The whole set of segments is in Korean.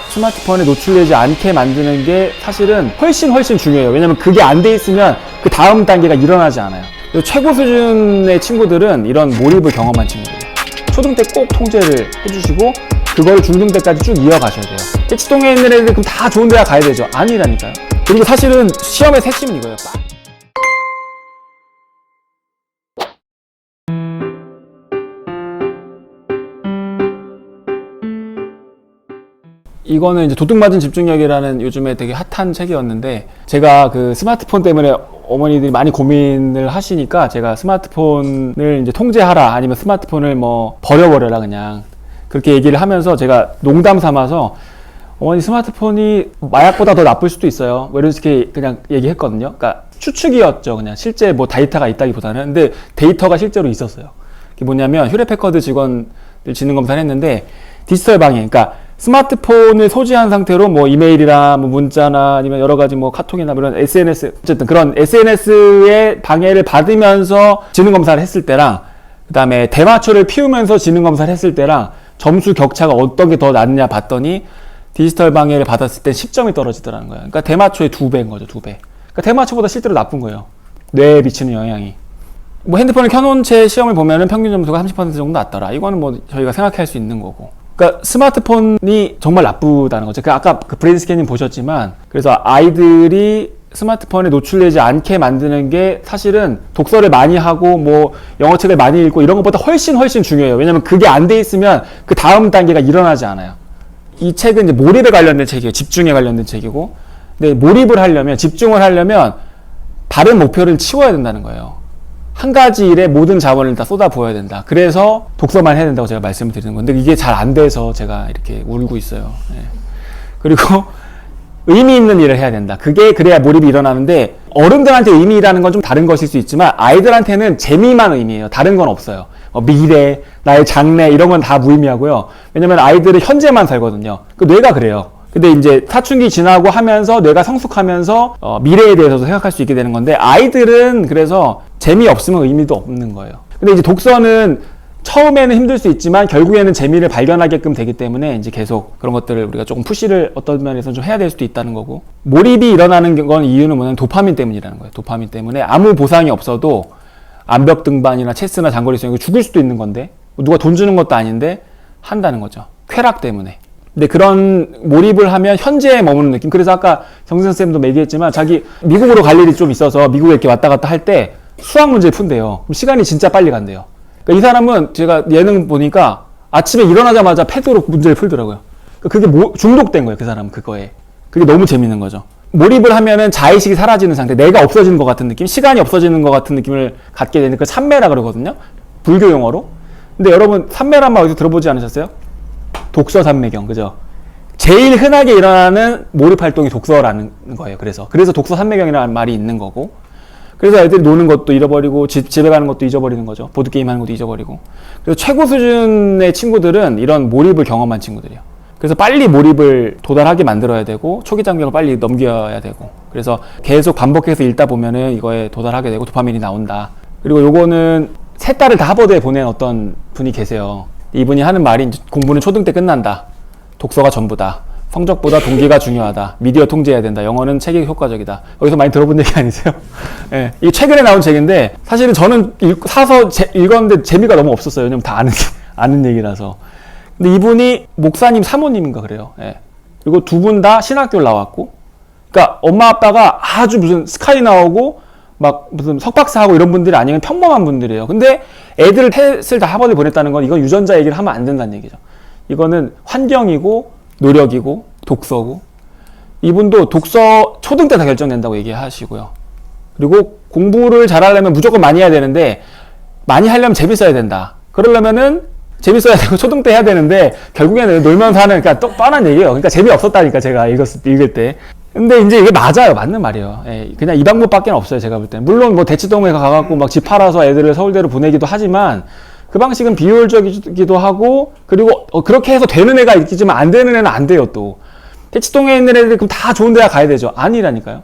스마트폰에 노출되지 않게 만드는 게 사실은 훨씬 중요해요. 왜냐면 그게 안 돼 있으면 그 다음 단계가 일어나지 않아요. 최고 수준의 친구들은 이런 몰입을 경험한 친구들이에요. 초등 때 꼭 통제를 해주시고 그거를 중등 때까지 쭉 이어가셔야 돼요. 대치동에 있는 애들 그럼 다 좋은 대학 가야 되죠? 아니라니까요. 그리고 사실은 시험의 핵심은 이거예요. 이거는 이제 도둑맞은 집중력이라는 요즘에 되게 핫한 책이었는데, 제가 그 스마트폰 때문에 어머니들이 많이 고민을 하시니까 제가 스마트폰을 이제 통제하라, 아니면 스마트폰을 뭐 버려버려라, 그냥 그렇게 얘기를 하면서 제가 농담 삼아서 어머니 스마트폰이 마약보다 더 나쁠 수도 있어요, 뭐 이렇게 그냥 얘기했거든요. 그러니까 추측이었죠. 그냥 실제 뭐 데이터가 있다기보다는. 근데 데이터가 실제로 있었어요. 그게 뭐냐면 휴레패커드 직원들 지능검사를 했는데, 디지털 방해, 그러니까 스마트폰을 소지한 상태로 뭐 이메일이나 뭐 문자나 아니면 여러 가지 뭐 카톡이나 이런 SNS, 어쨌든 그런 SNS의 방해를 받으면서 지능검사를 했을 때랑, 그 다음에 대마초를 피우면서 지능검사를 했을 때랑 점수 격차가 어떤 게 더 낮느냐 봤더니, 디지털 방해를 받았을 때 10점이 떨어지더라는 거예요. 그러니까 대마초의 2배인 거죠, 2배. 그러니까 대마초보다 실제로 나쁜 거예요, 뇌에 미치는 영향이. 뭐 핸드폰을 켜놓은 채 시험을 보면은 평균 점수가 30% 정도 낮더라. 이거는 뭐 저희가 생각할 수 있는 거고. 그러니까 스마트폰이 정말 나쁘다는 거죠. 그러니까 아까 그 브레인 스캐닝 보셨지만, 그래서 아이들이 스마트폰에 노출되지 않게 만드는 게 사실은 독서를 많이 하고 뭐 영어책을 많이 읽고 이런 것보다 훨씬 중요해요. 왜냐면 그게 안 돼 있으면 그 다음 단계가 일어나지 않아요. 이 책은 이제 몰입에 관련된 책이에요. 집중에 관련된 책이고. 근데 몰입을 하려면, 집중을 하려면 다른 목표를 치워야 된다는 거예요. 한 가지 일에 모든 자원을 다 쏟아부어야 된다. 그래서 독서만 해야 된다고 제가 말씀을 드리는 건데, 이게 잘 안 돼서 제가 이렇게 울고 있어요. 네. 그리고 의미 있는 일을 해야 된다. 그게 그래야 몰입이 일어나는데, 어른들한테 의미라는 건 좀 다른 것일 수 있지만 아이들한테는 재미만 의미예요. 다른 건 없어요. 미래, 나의 장래 이런 건 다 무의미하고요. 왜냐면 아이들은 현재만 살거든요. 그 뇌가 그래요. 근데 이제 사춘기 지나고 하면서 뇌가 성숙하면서 미래에 대해서도 생각할 수 있게 되는 건데, 아이들은 그래서 재미없으면 의미도 없는 거예요. 근데 이제 독서는 처음에는 힘들 수 있지만 결국에는 재미를 발견하게끔 되기 때문에 이제 계속 그런 것들을 우리가 조금 푸시를 어떤 면에서는 좀 해야 될 수도 있다는 거고, 몰입이 일어나는 건 이유는 뭐냐면 도파민 때문이라는 거예요. 도파민 때문에 아무 보상이 없어도 암벽 등반이나 체스나 장거리 수영 죽을 수도 있는 건데, 누가 돈 주는 것도 아닌데 한다는 거죠. 쾌락 때문에. 근데 그런 몰입을 하면 현재에 머무는 느낌. 그래서 아까 정선 쌤도 얘기했지만, 자기 미국으로 갈 일이 좀 있어서 미국에 이렇게 왔다 갔다 할 때 수학 문제를 푼대요. 그럼 시간이 진짜 빨리 간대요. 그러니까 이 사람은 제가 예능 보니까 아침에 일어나자마자 패드로 문제를 풀더라고요. 그게 중독된 거예요, 그 사람은. 그거에. 그게 너무 재밌는 거죠. 몰입을 하면은 자의식이 사라지는 상태, 내가 없어지는 것 같은 느낌, 시간이 없어지는 것 같은 느낌을 갖게 되는, 그 삼매라 그러거든요, 불교 용어로. 근데 여러분 삼매란 말 어디서 들어보지 않으셨어요? 독서 삼매경, 그죠? 제일 흔하게 일어나는 몰입 활동이 독서라는 거예요. 그래서 독서 삼매경이라는 말이 있는 거고, 그래서 애들이 노는 것도 잃어버리고 집에 가는 것도 잊어버리는 거죠. 보드게임 하는 것도 잊어버리고. 그래서 최고 수준의 친구들은 이런 몰입을 경험한 친구들이에요. 그래서 빨리 몰입을 도달하게 만들어야 되고, 초기 장벽을 빨리 넘겨야 되고, 그래서 계속 반복해서 읽다 보면은 이거에 도달하게 되고 도파민이 나온다. 그리고 요거는 세 딸을 다 하버드에 보낸 어떤 분이 계세요. 이분이 하는 말이, 공부는 초등 때 끝난다, 독서가 전부다, 성적보다 동기가 중요하다, 미디어 통제해야 된다, 영어는 책이 효과적이다. 여기서 많이 들어본 얘기 아니세요? 예, 이 최근에 나온 책인데, 사실은 저는 사서 읽었는데 재미가 너무 없었어요. 왜냐면 다 아는 얘기라서. 근데 이분이 목사님 사모님인가 그래요. 예. 그리고 두 분 다 신학교를 나왔고, 그러니까 엄마 아빠가 아주 무슨 스카이 나오고 막 무슨 석박사하고 이런 분들이 아니면 평범한 분들이에요. 근데 애들을 셋을 다 하버드에 보냈다는 건, 이건 유전자 얘기를 하면 안 된다는 얘기죠. 이거는 환경이고 노력이고 독서고, 이분도 독서 초등 때 다 결정된다고 얘기하시고요. 그리고 공부를 잘하려면 무조건 많이 해야 되는데, 많이 하려면 재밌어야 된다. 그러려면은 재밌어야 되고 초등 때 해야 되는데, 결국에는 놀면서 하는, 그러니까 또 뻔한 얘기예요. 그러니까 재미없었다니까, 제가 읽을 때. 근데 이제 이게 맞아요. 맞는 말이에요. 예, 그냥 이 방법밖에 없어요, 제가 볼 때는. 물론 뭐 대치동에 가갖고 막 집 팔아서 애들을 서울대로 보내기도 하지만, 그 방식은 비효율적이기도 하고, 그리고 그렇게 해서 되는 애가 있겠지만 안 되는 애는 안 돼요. 또 대치동에 있는 애들 그럼 다 좋은 대학 가야 되죠? 아니라니까요.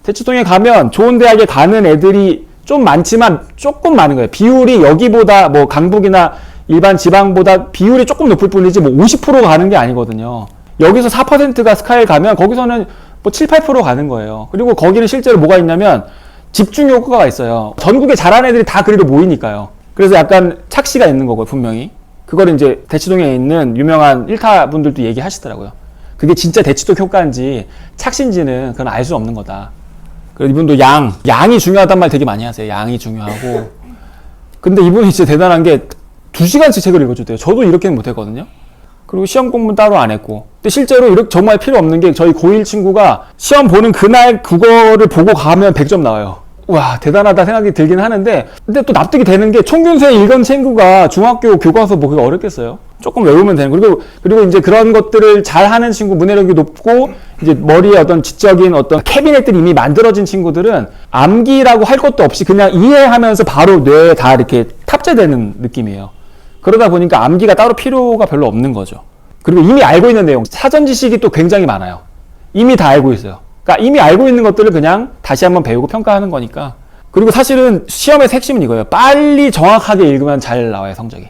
대치동에 가면 좋은 대학에 가는 애들이 좀 많지만 조금 많은 거예요. 비율이 여기보다 뭐 강북이나 일반 지방보다 비율이 조금 높을 뿐이지 뭐 50%가 가는 게 아니거든요. 여기서 4%가 스카이를 가면 거기서는 뭐 7, 8% 가는 거예요. 그리고 거기는 실제로 뭐가 있냐면 집중 효과가 있어요. 전국에 잘하는 애들이 다 그리로 모이니까요. 그래서 약간 착시가 있는 거고요, 분명히. 그걸 이제 대치동에 있는 유명한 1타 분들도 얘기하시더라고요. 그게 진짜 대치동 효과인지 착시인지는 그건 알 수 없는 거다. 그래서 이분도 양이 중요하단 말 되게 많이 하세요. 양이 중요하고. 근데 이분이 진짜 대단한 게 2시간씩 책을 읽어줬대요. 저도 이렇게는 못했거든요. 그리고 시험 공부는 따로 안 했고. 근데 실제로 이렇게 정말 필요 없는 게 저희 고1 친구가 시험 보는 그날 국어를 보고 가면 100점 나와요. 와, 대단하다 생각이 들긴 하는데, 근데 또 납득이 되는 게 총균수에 읽은 친구가 중학교 교과서 보기가 어렵겠어요? 조금 외우면 되는. 그리고 이제 그런 것들을 잘 하는 친구, 문해력이 높고, 이제 머리에 어떤 지적인 어떤 캐비넷들이 이미 만들어진 친구들은 암기라고 할 것도 없이 그냥 이해하면서 바로 뇌에 다 이렇게 탑재되는 느낌이에요. 그러다 보니까 암기가 따로 필요가 별로 없는 거죠. 그리고 이미 알고 있는 내용, 사전 지식이 또 굉장히 많아요. 이미 다 알고 있어요. 그러니까 이미 알고 있는 것들을 그냥 다시 한번 배우고 평가하는 거니까. 그리고 사실은 시험의 핵심은 이거예요. 빨리 정확하게 읽으면 잘 나와요, 성적이.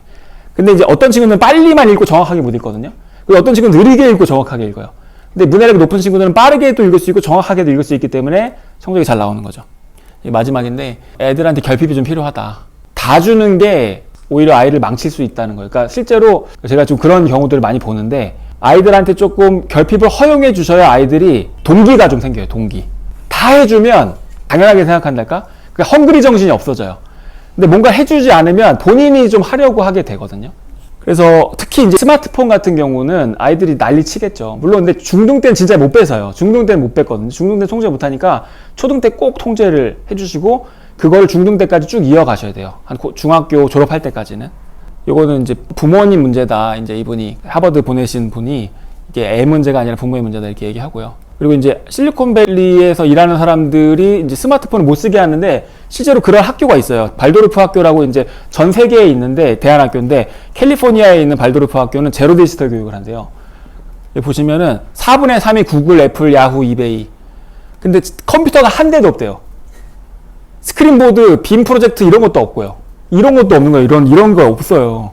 근데 이제 어떤 친구는 빨리만 읽고 정확하게 못 읽거든요. 그리고 어떤 친구는 느리게 읽고 정확하게 읽어요. 근데 문해력이 높은 친구들은 빠르게도 읽을 수 있고 정확하게도 읽을 수 있기 때문에 성적이 잘 나오는 거죠. 마지막인데, 애들한테 결핍이 좀 필요하다. 다 주는 게 오히려 아이를 망칠 수 있다는 거예요. 그러니까 실제로 제가 좀 그런 경우들을 많이 보는데, 아이들한테 조금 결핍을 허용해 주셔야 아이들이 동기가 좀 생겨요. 동기. 다 해주면 당연하게 생각한달까? 그러니까 헝그리 정신이 없어져요. 근데 뭔가 해주지 않으면 본인이 좀 하려고 하게 되거든요. 그래서 특히 이제 스마트폰 같은 경우는 아이들이 난리 치겠죠. 물론 근데 중등 때는 진짜 못 뺏어요. 중등 때는 못 뺏거든요. 중등 때 통제 못 하니까 초등 때 꼭 통제를 해주시고 그걸 중등 때까지 쭉 이어가셔야 돼요. 한 중학교 졸업할 때까지는. 요거는 이제 부모님 문제다. 이제 이분이 하버드 보내신 분이 이게 애 문제가 아니라 부모의 문제다 이렇게 얘기하고요. 그리고 이제 실리콘밸리에서 일하는 사람들이 이제 스마트폰을 못 쓰게 하는데 실제로 그런 학교가 있어요. 발도르프 학교라고 이제 전 세계에 있는데 대안학교인데 캘리포니아에 있는 발도르프 학교는 제로 디지털 교육을 한대요. 여기 보시면은 4분의 3이 구글, 애플, 야후, 이베이. 근데 컴퓨터가 한 대도 없대요. 스크린보드, 빔 프로젝트 이런 것도 없고요. 이런 것도 없는 거예요. 이런 거 없어요.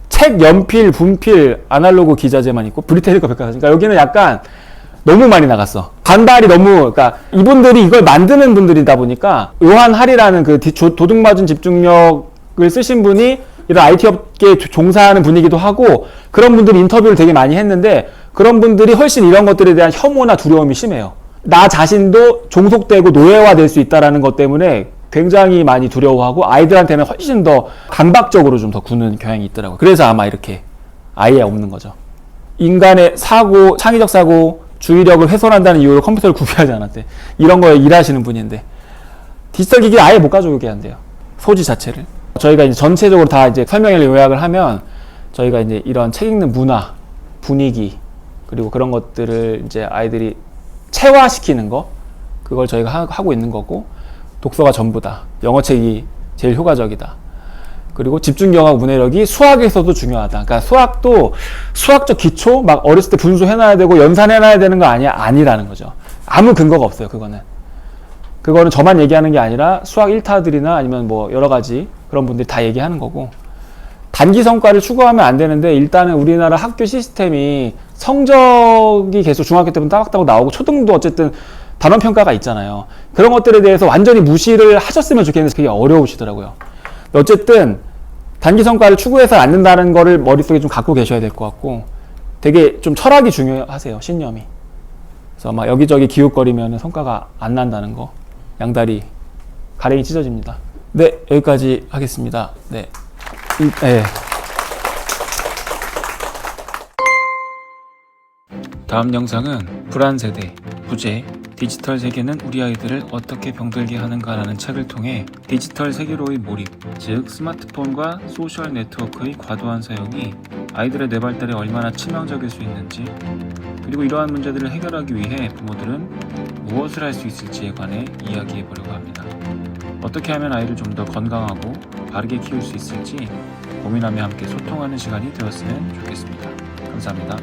책, 연필, 분필, 아날로그 기자재만 있고 브리테리커 백과사전. 그러니까 여기는 약간 너무 많이 나갔어. 반발이 너무, 그러니까 이분들이 이걸 만드는 분들이다 보니까 요한 할이라는 그 도둑맞은 집중력을 쓰신 분이 이런 IT 업계에 종사하는 분이기도 하고 그런 분들이 인터뷰를 되게 많이 했는데 그런 분들이 훨씬 이런 것들에 대한 혐오나 두려움이 심해요. 나 자신도 종속되고 노예화될 수 있다는 것 때문에 굉장히 많이 두려워하고 아이들한테는 훨씬 더 강박적으로 좀 더 구는 경향이 있더라고요. 그래서 아마 이렇게 아예 없는 거죠. 인간의 사고, 창의적 사고, 주의력을 훼손한다는 이유로 컴퓨터를 구비하지 않았대. 이런 거에 일하시는 분인데 디지털 기기 아예 못 가져오게 한대요. 소지 자체를. 저희가 이제 전체적으로 다 이제 설명을 요약을 하면 저희가 이제 이런 책 읽는 문화, 분위기 그리고 그런 것들을 이제 아이들이 체화시키는 거 그걸 저희가 하고 있는 거고 독서가 전부다. 영어책이 제일 효과적이다. 그리고 집중력하고 문해력이 수학에서도 중요하다. 그러니까 수학도 수학적 기초 막 어렸을 때 분수 해놔야 되고 연산해놔야 되는 거 아니라는 거죠. 아무 근거가 없어요. 그거는 저만 얘기하는 게 아니라 수학 1타들이나 아니면 뭐 여러 가지 그런 분들이 다 얘기하는 거고 단기 성과를 추구하면 안 되는데 일단은 우리나라 학교 시스템이 성적이 계속 중학교 때부터 따박따박 나오고 초등도 어쨌든 단원평가가 있잖아요. 그런 것들에 대해서 완전히 무시를 하셨으면 좋겠는데 그게 어려우시더라고요. 어쨌든 단기 성과를 추구해서 안 된다는 거를 머릿속에 좀 갖고 계셔야 될 것 같고 되게 좀 철학이 중요하세요. 신념이. 그래서 막 여기저기 기웃거리면 성과가 안 난다는 거 양다리 가랭이 찢어집니다. 네, 여기까지 하겠습니다. 네. 네. 다음 영상은 불안세대, 부재, 디지털 세계는 우리 아이들을 어떻게 병들게 하는가라는 책을 통해 디지털 세계로의 몰입, 즉 스마트폰과 소셜 네트워크의 과도한 사용이 아이들의 뇌 발달에 얼마나 치명적일 수 있는지, 그리고 이러한 문제들을 해결하기 위해 부모들은 무엇을 할 수 있을지에 관해 이야기해 보려고 합니다. 어떻게 하면 아이를 좀 더 건강하고 바르게 키울 수 있을지 고민하며 함께 소통하는 시간이 되었으면 좋겠습니다. 감사합니다.